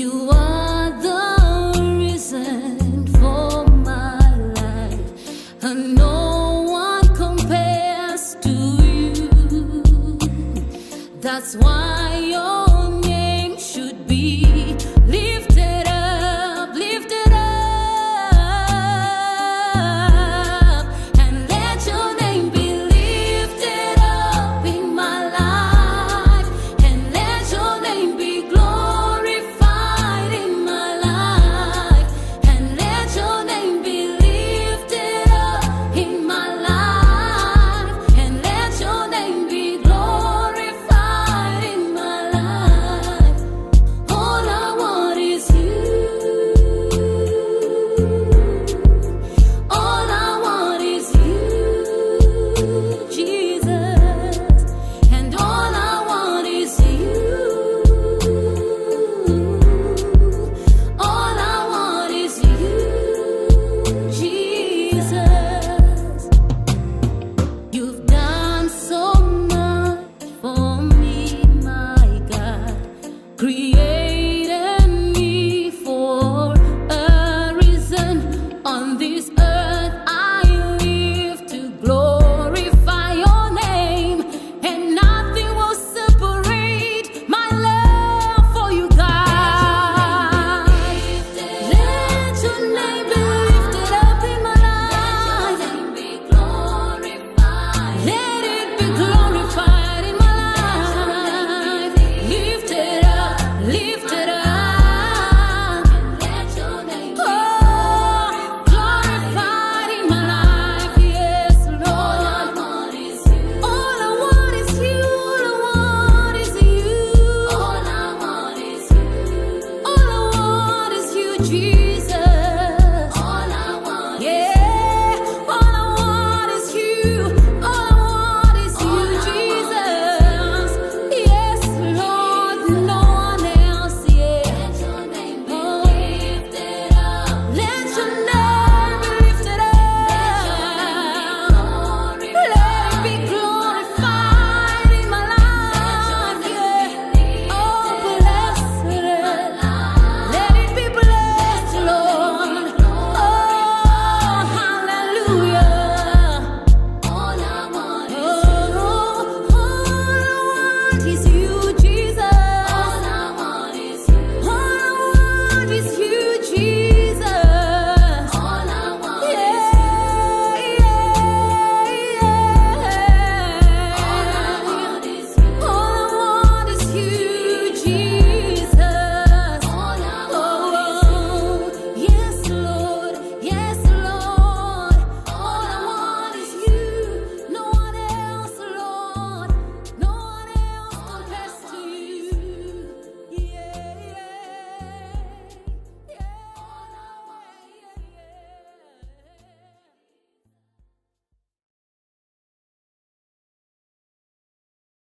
You are the reason for my life, and no one compares to you. That's why your name should be lifted up, lifted up, and let your name be lifted up in my life, and let your name be glorified in my life, and let your name be lifted up in my life, and let your name be glorified in my life. All I want is you. All I want is you, Jesus. And all I want is you. All I want is you, Jesus. You've done so much for me, my God. Created me for a reason. On this earth I live to glorify your name, and nothing will separate my love for you, God. Let your name be lifted up in my life. Let it be glorified in my life. Lifted up, lifted up. Oh, glorified in my life, yes, Lord. All I want is you. All I want is you. All I want is you. All I want is you, Jesus.